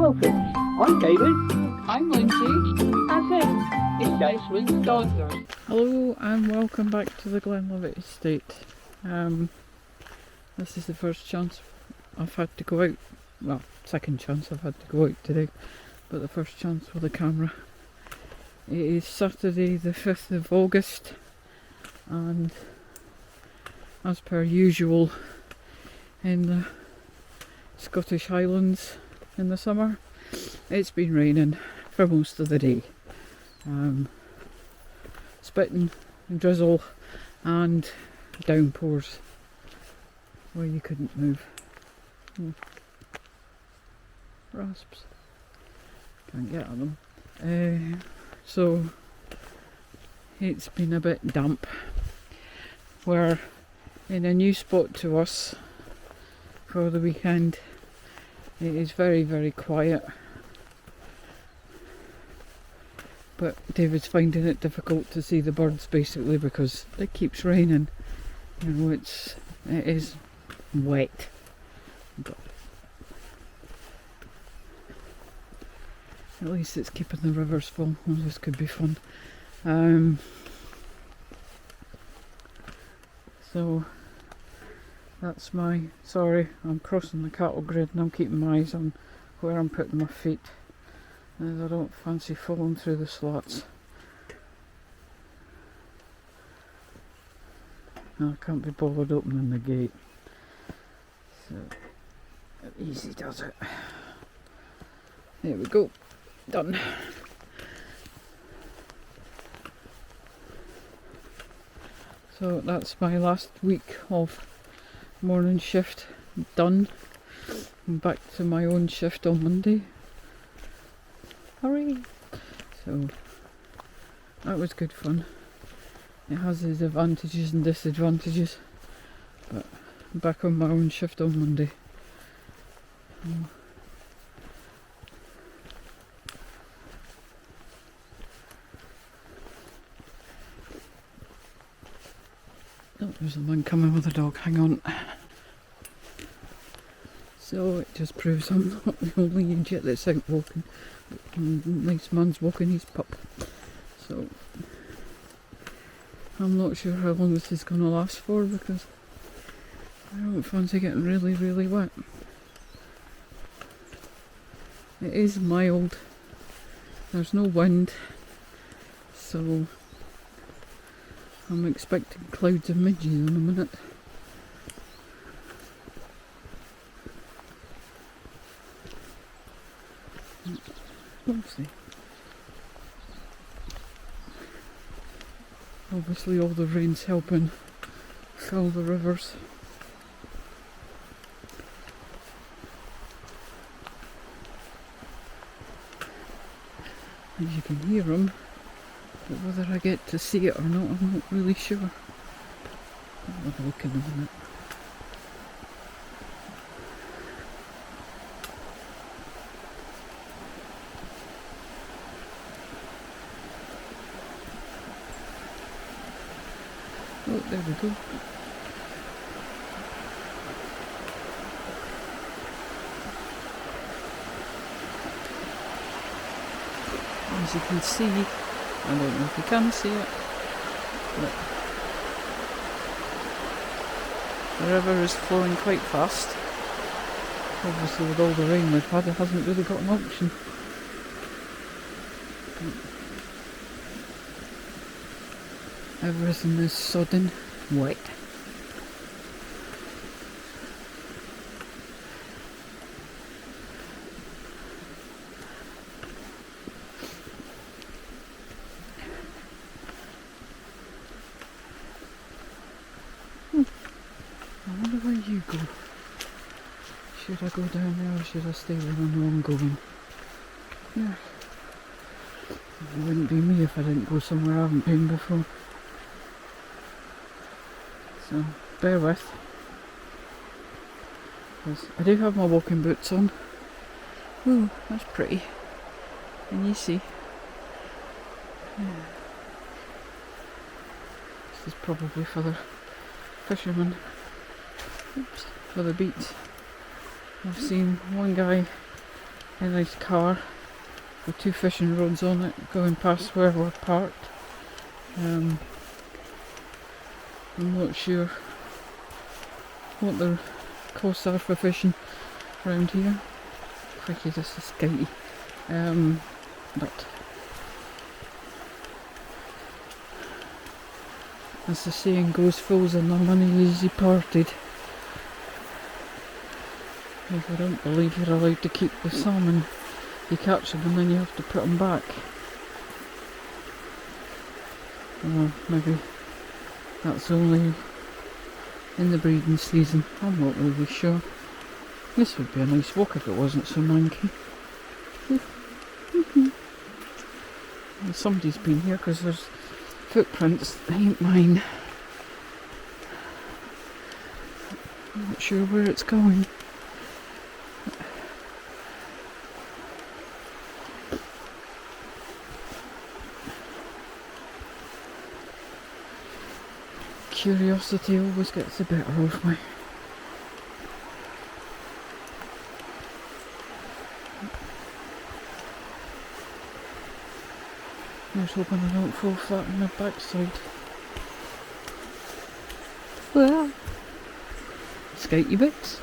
Welcome. I'm David. I'm Lindsay. And this is Desmonds, Donders. Hello and welcome back to the Lovi estate. This is the first chance I've had to go out, well, second chance I've had to go out today, but the first chance with a camera. It is Saturday the 5th of August, and as per usual in the Scottish Highlands in the summer, it's been raining for most of the day. Spitting, drizzle and downpours where you couldn't move. Rasps. Can't get at them. So it's been a bit damp. We're in a new spot to us for the weekend. It is very, very quiet. But David's finding it difficult to see the birds basically because it keeps raining. You know, it is wet. But at least it's keeping the rivers full. Well, this could be fun. So that's sorry, I'm crossing the cattle grid and I'm keeping my eyes on where I'm putting my feet. As I don't fancy falling through the slats. I can't be bothered opening the gate. So easy does it. There we go. Done. So that's my last week of morning shift done. I'm back to my own shift on Monday. Hurry! So that was good fun. It has its advantages and disadvantages, but I'm back on my own shift on Monday. Oh, there's a man coming with a dog, hang on. So it just proves I'm not the only idiot that's out walking. Nice man's walking his pup. So I'm not sure how long this is going to last for because I don't fancy getting really, really wet. It is mild. There's no wind. So I'm expecting clouds of midges in a minute. Obviously all the rain's helping fill the rivers. As you can hear them, but whether I get to see it or not, I'm not really sure. I'll have a look in a minute. Oh, there we go. As you can see, I don't know if you can see it, but the river is flowing quite fast. Obviously with all the rain we've had, it hasn't really got an option. Everything is sodden wet. I wonder where you go. Should I go down there or should I stay where I know I'm going? Yeah. It wouldn't be me if I didn't go somewhere I haven't been before. So, bear with. Because I do have my walking boots on. Ooh, that's pretty. Can you see? Yeah. This is probably for the fishermen. Oops, for the beach. I've seen one guy A nice car with 2 fishing rods on it going past where we're parked. I'm not sure what the costs are for fishing around here. Crikey, this is skatey. But as the saying goes, fools and their money easy parted. If I don't believe you're allowed to keep the salmon, you catch them and then you have to put them back. Or maybe that's only in the breeding season. I'm not really sure. This would be a nice walk if it wasn't so manky. And somebody's been here because there's footprints. They ain't mine. I'm not sure where it's going. Curiosity always gets the better of me. I was hoping I don't fall flat on my backside. Well, skatey bits.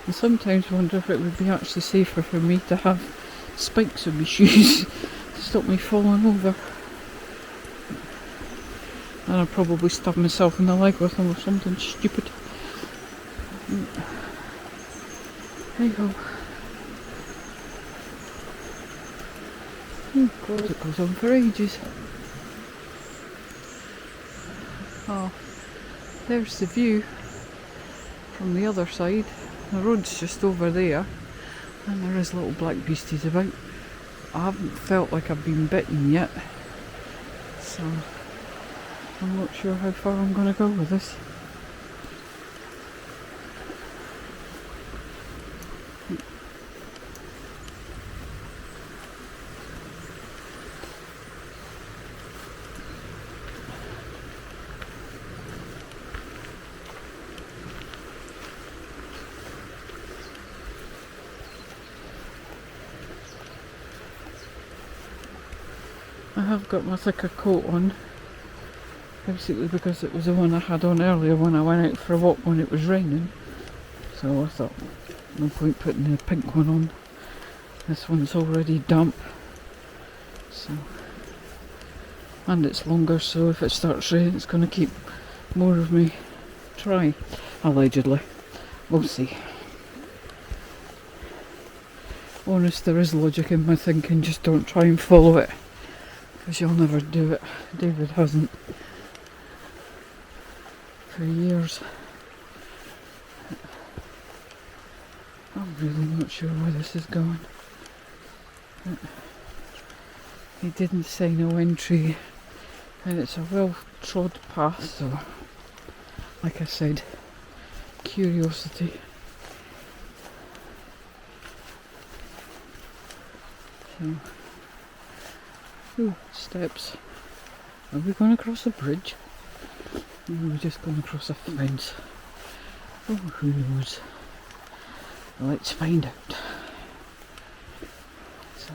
I sometimes wonder if it would be actually safer for me to have spikes on my shoes to stop me falling over. And I'd probably stab myself in the leg with them or something stupid. Hey ho. Oh God, it goes on for ages. Oh, there's the view from the other side. The road's just over there, and there is little black beasties about. I haven't felt like I've been bitten yet, so I'm not sure how far I'm going to go with this. I have got my thicker coat on, basically because it was the one I had on earlier when I went out for a walk when it was raining. So I thought, no point putting the pink one on. This one's already damp. So, and it's longer, so if it starts raining it's going to keep more of me dry, allegedly. We'll see. Honest, there is logic in my thinking, just don't try and follow it, because you'll never do it. David hasn't for years. I'm really not sure where this is going. He didn't say no entry, and it's a well trod path, so like I said, curiosity. So, ooh, steps. Are we going to cross a bridge? Or are we just going to cross a fence? Oh, who knows? Let's find out. So,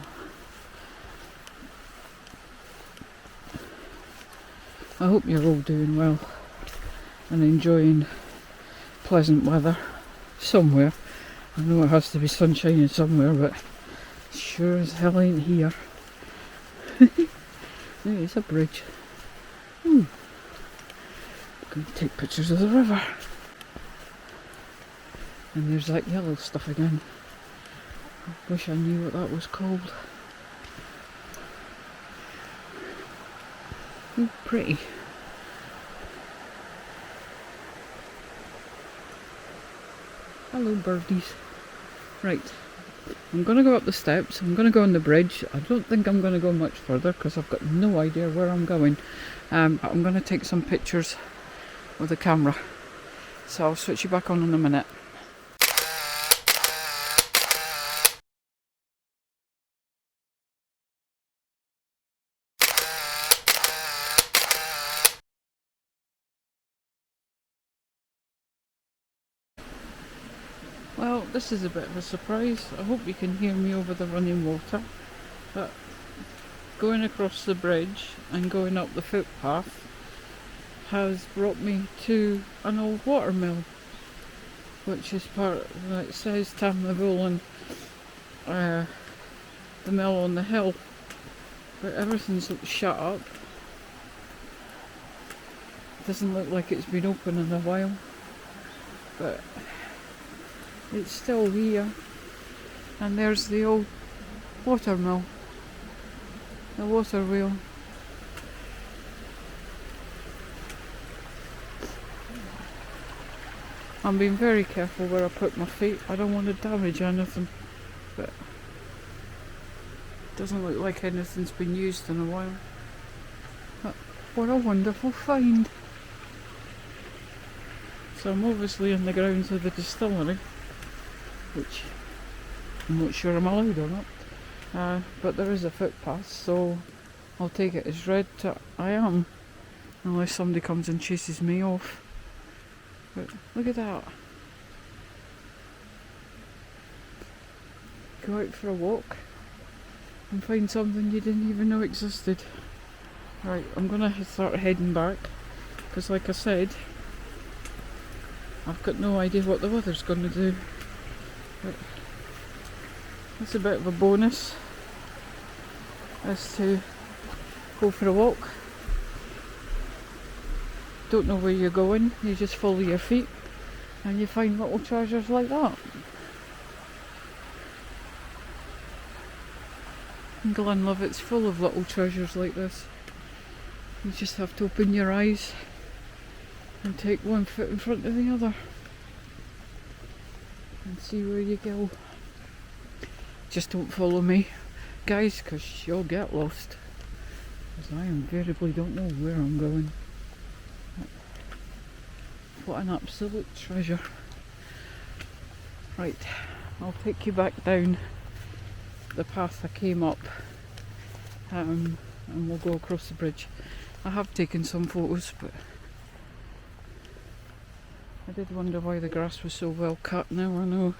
I hope you're all doing well and enjoying pleasant weather somewhere. I know it has to be sunshine somewhere, but sure as hell ain't here. There's a bridge. I'm going to take pictures of the river. And there's that yellow stuff again. I wish I knew what that was called. Oh, pretty. Hello birdies. Right, I'm going to go up the steps, I'm going to go on the bridge. I don't think I'm going to go much further because I've got no idea where I'm going. But I'm going to take some pictures with the camera. So I'll switch you back on in a minute. Well, this is a bit of a surprise. I hope you can hear me over the running water. But going across the bridge and going up the footpath has brought me to an old watermill, which is part, it says Tamnavolan, the mill on the hill, but everything's shut up. Doesn't look like it's been open in a while, but it's still here. And there's the old watermill, the water wheel. I'm being very careful where I put my feet. I don't want to damage anything, but it doesn't look like anything's been used in a while. But what a wonderful find. So I'm obviously in the grounds of the distillery, which I'm not sure I'm allowed or not, but there is a footpath, so I'll take it as read that I am, unless somebody comes and chases me off. But look at that. Go out for a walk and find something you didn't even know existed. Right, I'm gonna start heading back, because like I said, I've got no idea what the weather's gonna do. But that's a bit of a bonus, as to go for a walk. Don't know where you're going, you just follow your feet and you find little treasures like that. And Glenlivet's full of little treasures like this. You just have to open your eyes and take one foot in front of the other and see where you go. Just don't follow me, guys, because you'll get lost, because I invariably don't know where I'm going. What an absolute treasure. Right, I'll take you back down the path I came up, and we'll go across the bridge. I have taken some photos, but I did wonder why the grass was so well cut. Now I know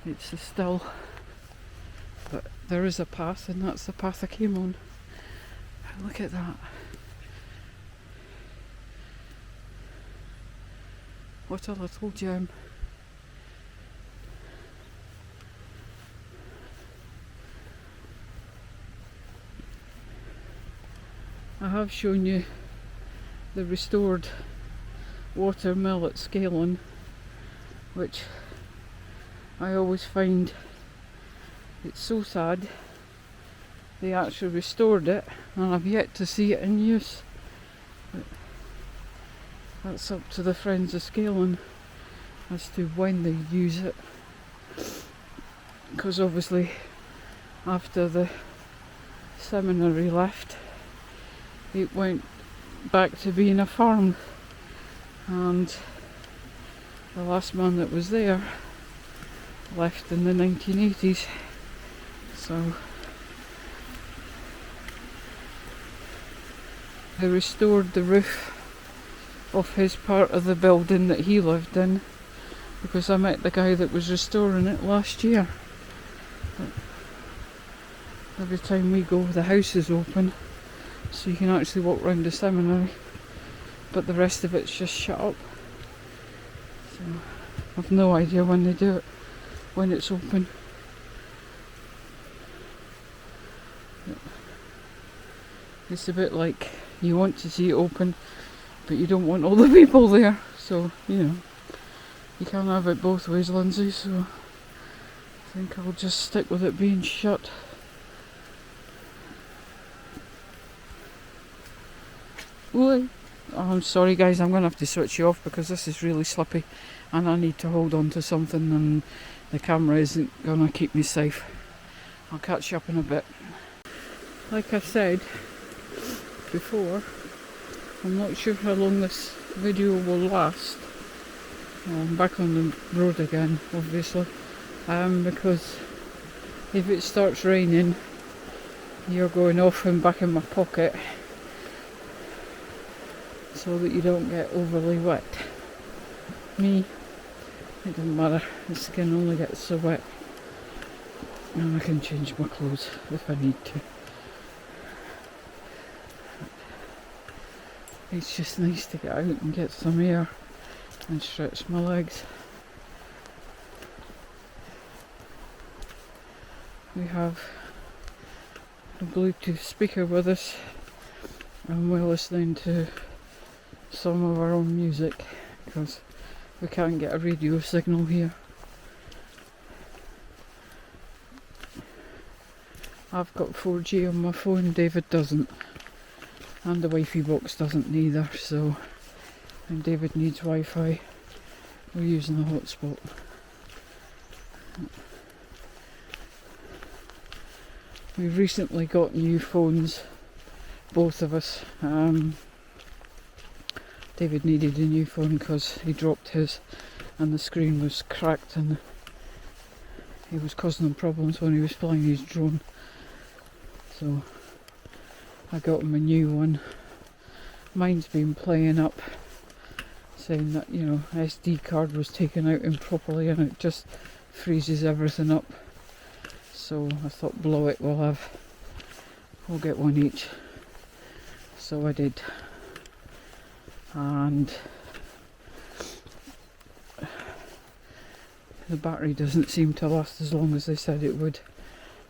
it's still, but there is a path, and that's the path I came on. Look at that. What a little gem. I have shown you the restored water mill at Scaling, which I always find it's so sad they actually restored it, and I've yet to see it in use. But that's up to the friends of Scaling as to when they use it, because obviously after the seminary left, it went back to being a farm, and the last man that was there left in the 1980s. So they restored the roof of his part of the building that he lived in, because I met the guy that was restoring it last year. But every time we go, the house is open, so you can actually walk round the seminary, but the rest of it's just shut up. So I've no idea when they do it, when it's open. It's a bit like you want to see it open, but you don't want all the people there, so you know, you can't have it both ways, Lindsay, so I think I'll just stick with it being shut. Oh, I'm sorry guys, I'm going to have to switch you off because this is really slippy and I need to hold on to something, and the camera isn't going to keep me safe. I'll catch you up in a bit. Like I said before, I'm not sure how long this video will last. I'm back on the road again, obviously, because if it starts raining, you're going off and back in my pocket so that you don't get overly wet. Me, It doesn't matter, the skin only gets so wet. And I can change my clothes if I need to. It's just nice to get out and get some air and stretch my legs. We have a Bluetooth speaker with us and we're listening to some of our own music because we can't get a radio signal here. I've got 4G on my phone, David doesn't, and the Wi-Fi box doesn't either, so when David needs Wi-Fi we're using the hotspot. We recently got new phones, both of us. David needed a new phone because he dropped his and the screen was cracked and he was causing him problems when he was flying his drone. So I got him a new one. Mine's been playing up, saying that, you know, SD card was taken out improperly and it just freezes everything up. So I thought, blow it, we'll get one each. So I did. And the battery doesn't seem to last as long as they said it would.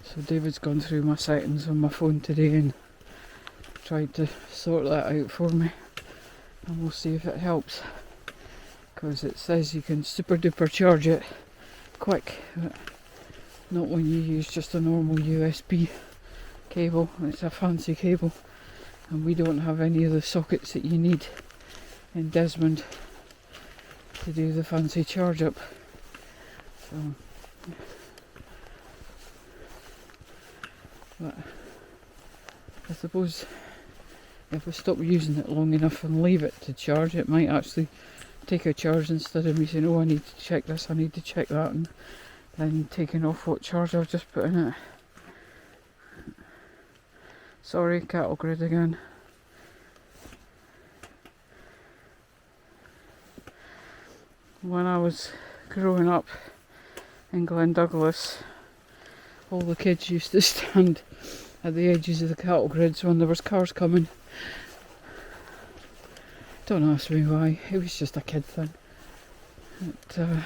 So David's gone through my settings on my phone today and tried to sort that out for me. And we'll see if it helps. Because it says you can super duper charge it quick. But not when you use just a normal USB cable. It's a fancy cable and we don't have any of the sockets that you need in Desmond to do the fancy charge up. So, but I suppose if I stop using it long enough and leave it to charge, it might actually take a charge instead of me saying, oh, I need to check this, I need to check that, and then taking off what charge I've just put in it. Sorry, cattle grid again. When I was growing up in Glen Douglas, all the kids used to stand at the edges of the cattle grids when there was cars coming. Don't ask me why, it was just a kid thing. I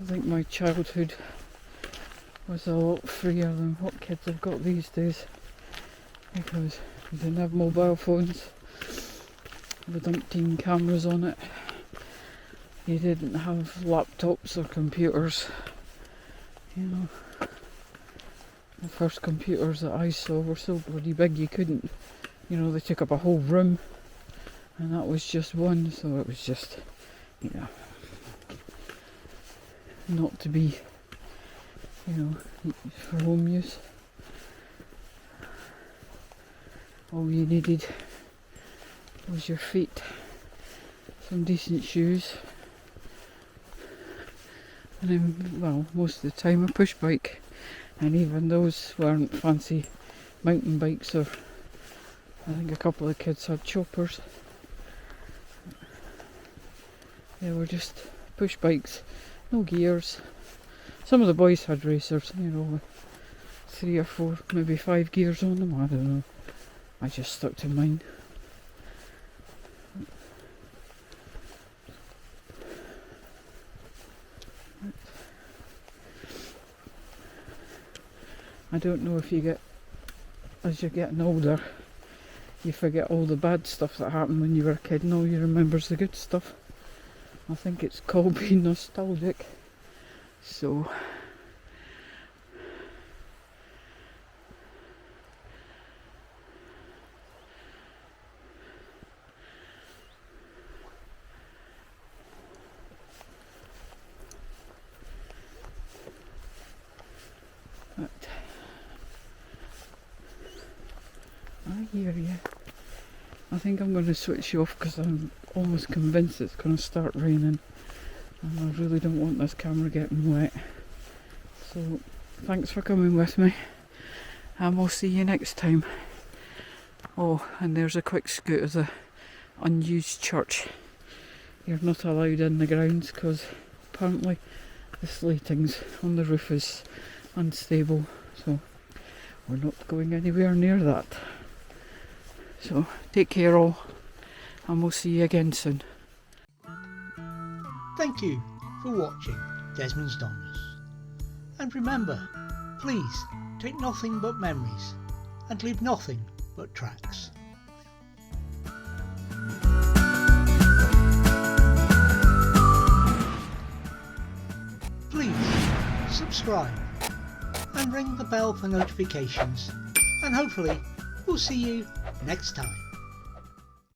think my childhood was a lot freer than what kids have got these days, because we didn't have mobile phones with umpteen cameras on it. You didn't have laptops or computers. You know, the first computers that I saw were so bloody big you couldn't, you know, they took up a whole room, and that was just one, so it was just, you know, not to be, you know, for home use. All you needed was your feet, some decent shoes, and then, well, most of the time a push bike, and even those weren't fancy mountain bikes, or I think a couple of kids had choppers. They were just push bikes, no gears. Some of the boys had racers, you know, with 3 or 4, maybe 5 gears on them, I don't know. I just stuck to mine. I don't know if you get, as you're getting older, you forget all the bad stuff that happened when you were a kid and all you remember is the good stuff. I think it's called being nostalgic. So but I hear you. I think I'm going to switch off because I'm almost convinced it's going to start raining and I really don't want this camera getting wet. So thanks for coming with me and we'll see you next time. Oh, and there's a quick scoot of the unused church you're not allowed in the grounds because apparently the slatings on the roof is unstable, so we're not going anywhere near that. So take care all, and we'll see you again soon. Thank you for watching Desmonds Donders. And remember, please take nothing but memories and leave nothing but tracks. Please subscribe and ring the bell for notifications, and hopefully we'll see you next time.